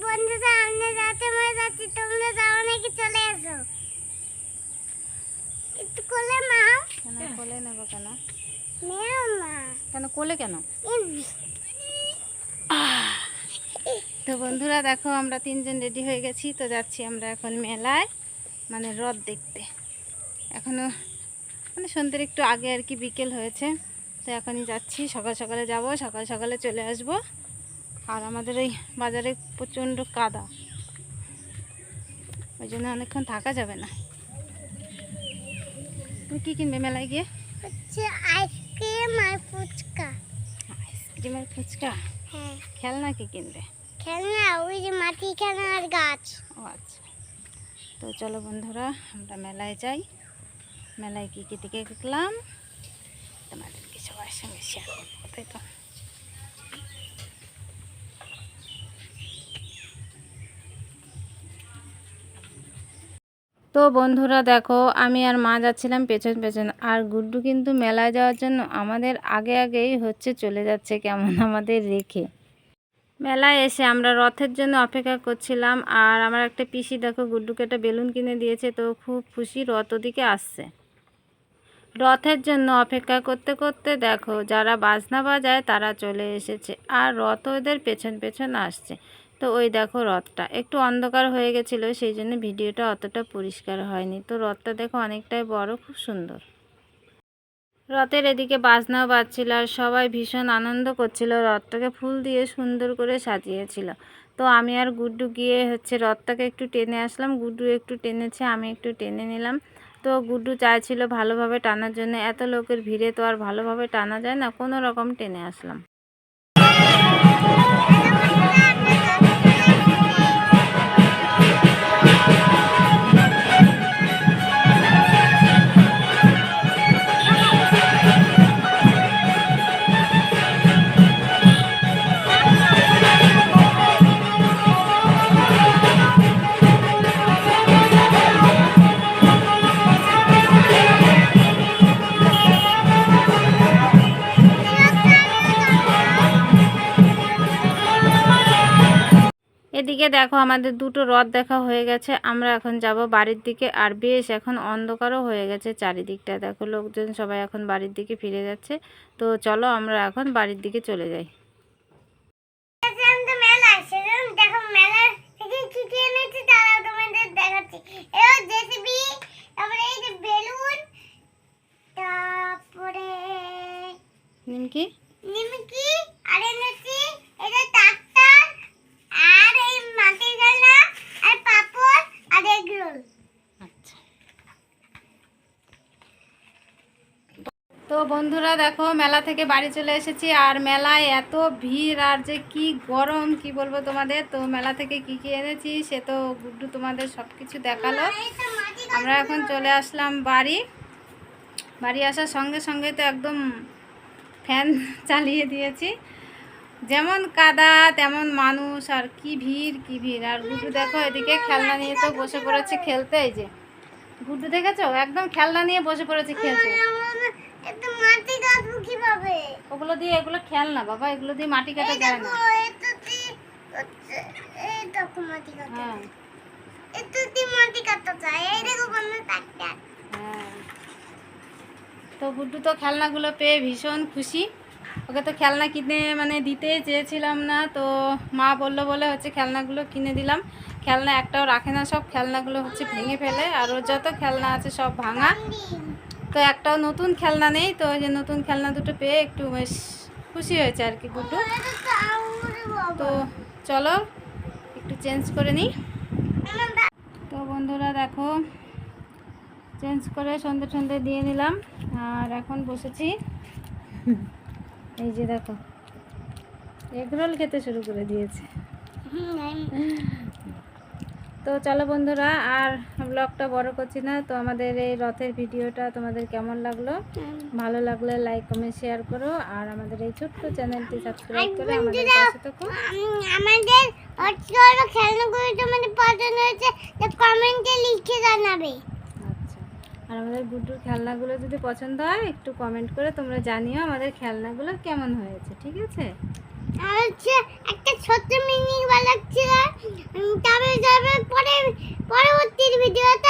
বন্ধুরা আমরা রাতে মারা যাচ্ছি, তোমরা যাও নাকি চলে আসো। একটু কোলে নাও। কেন কোলে নেব কেন? নেও না। কেন কোলে কেন? তো বন্ধুরা দেখো আমরা তিনজন রেডি হয়ে গেছি, তো যাচ্ছি আমরা এখন মেলায়, মানে রথ দেখতে। এখনও মানে সন্ধ্যের একটু আগে আর কি, বিকেল হয়েছে। তো এখনই যাচ্ছি, সকাল সকালে যাব, সকাল সকালে চলে আসব। আর আমাদের এই বাজারে প্রচণ্ড কাদা, ওই জন্য অনেকক্ষণ থাকা যাবে না। তুমি কী কিনবে মেলায় গিয়ে? হচ্ছে আইসক্রিম আর ফুচকা। আইসক্রিম আর ফুচকা? হ্যাঁ। খেলনা কি কিনবে? খেলনা ওই যে মাটি খেলনা আর গাছ। ও আচ্ছা। তো চলো বন্ধুরা আমরা মেলায় যাই। মেলায় কী কী দিকে দেখলাম তোমাদেরকে সবার সঙ্গে শেয়ার করবো, তাই তো। তো বন্ধুরা দেখো আমি আর মা যাচ্ছিলাম পেছন পেছন, আর গুড্ডু কিন্তু মেলায় যাওয়ার জন্য আমাদের আগে আগেই হচ্ছে চলে যাচ্ছে কেমন আমাদের রেখে। মেলায় এসে আমরা রথের জন্য অপেক্ষা করছিলাম, আর আমার একটা পিসি দেখো গুড্ডুকে একটা বেলুন কিনে দিয়েছে, তো খুব খুশি, রথ ওদিকে আসছে। রথের জন্য অপেক্ষা করতে করতে দেখো যারা বাজনা বাজায় তারা চলে এসেছে, আর রথ ওদের পেছন পেছন আসছে। তো ওই দেখো রথটা একটু অন্ধকার হয়ে গেছিলো, সেই জন্য ভিডিওটা অতটা পরিষ্কার হয়নি। তো রথটা দেখো অনেকটাই বড়, খুব সুন্দর। রথের এদিকে বাজনাও বাজছিল, আর সবাই ভীষণ আনন্দ করছিল, রথটাকে ফুল দিয়ে সুন্দর করে সাজিয়েছিল। তো আমি আর গুড্ডু গিয়ে হচ্ছে রথটাকে একটু টেনে আসলাম, গুড্ডু একটু টেনেছে, আমি একটু টেনে নিলাম। তো গুড্ডু চাইছিল ভালোভাবে টানার জন্য, এত লোকের ভিড়ে তো আর ভালোভাবে টানা যায় না, কোনো রকম টেনে আসলাম। এদিকে দেখো আমাদের দুটো রথ দেখা হয়ে গেছে, আমরা এখন যাব বাড়ির দিকে। আর বেশ এখন অন্ধকারও হয়ে গেছে চারিদিকটা, দেখো লোকজন সবাই এখন বাড়ির দিকে ফিরে যাচ্ছে। তো চলো আমরা এখন বাড়ির দিকে চলে যাই। দেখো মেলা থেকে কি কি এনেছি তারা তোমাদের দেখাচ্ছি। এই জেসিবি, তারপরে এই যে বেলুন, তারপরে নিমকি আর এনেছি এই যে ট্রাক্টর, আর এই মাটির খেলনা, আর পাপড়, আর এগ রোল। আচ্ছা। তো বন্ধুরা দেখো মেলা থেকে বাড়ি চলে এসেছি, আর মেলায় এত ভিড়, আর যে কি গরম কি বলবো তোমাদের। তো মেলা থেকে কি কি এনেছি সে তো গুড্ডু তোমাদের সব কিছু দেখালো। আমরা এখন চলে আসলাম বাড়ি। বাড়ি আসার সঙ্গে সঙ্গে তো একদম ফ্যান চালিয়ে দিয়েছি, যেমন কাদা তেমন মানুষ, আর কি ভিড় কি ভিড়। আর গুড্ডু দেখো এদিকে খেলনা নিয়ে তো বসে পড়েছে খেলতে। এই যে গুড্ডু দেখেছো একদম খেলনা নিয়ে বসে পড়েছে খেলতে। এটা মাটি কাটবো কিভাবে? ওগুলো দিয়ে, এগুলো খেলনা বাবা, এগুলো দিয়ে মাটি কাটা যায় না। এটা তো মাটি কাটা। হ্যাঁ এটা দিয়ে মাটি কাটা যায়। এই দেখো বন্ধু ট্রাক্টর। হ্যাঁ। তো গুড্ডু তো খেলনাগুলো পেয়ে ভীষণ খুশি। ওকে তো খেলনা কিনে মানে দিতে চেয়েছিলাম না, তো মা বললো বলে হচ্ছে খেলনাগুলো কিনে দিলাম। খেলনা একটাও রাখে না, সব খেলনাগুলো হচ্ছে ভেঙে ফেলে, আর ওর যত খেলনা আছে সব ভাঙা। তো একটাও নতুন খেলনা নেই, তো ওই যে নতুন খেলনা দুটো পেয়ে একটু বেশ খুশি হয়েছে আর কি গুড্ডু। তো চলো একটু চেঞ্জ করে নিই। তো বন্ধুরা দেখো চেঞ্জ করে সন্ধে সন্ধে দিয়ে নিলাম, আর এখন বসেছি। এই যে দেখো এগরোল খেতে শুরু করে দিয়েছে। তো চলো বন্ধুরা আর ব্লগটা বড় করছি না। তো আমাদের এই রথের ভিডিওটা তোমাদের কেমন লাগলো, ভালো লাগলে লাইক কমেন্ট শেয়ার করো, আর আমাদের এই ছোট্ট চ্যানেলটি সাবস্ক্রাইব করে আমাদের পাশে থাকো। আমাদের হচ্ছে খেলনাগুলো তোমাদের পছন্দ হয়েছে তো কমেন্টে লিখে জানাবে। আচ্ছা, আর আমাদের গুড্ডুর খেলনাগুলো যদি পছন্দ হয় একটু কমেন্ট করে তোমরা জানিও আমাদের খেলনাগুলো কেমন হয়েছে, ঠিক আছে? আর হচ্ছে একটা ছোট্ট মিনি পরবর্তী ভিডিওতে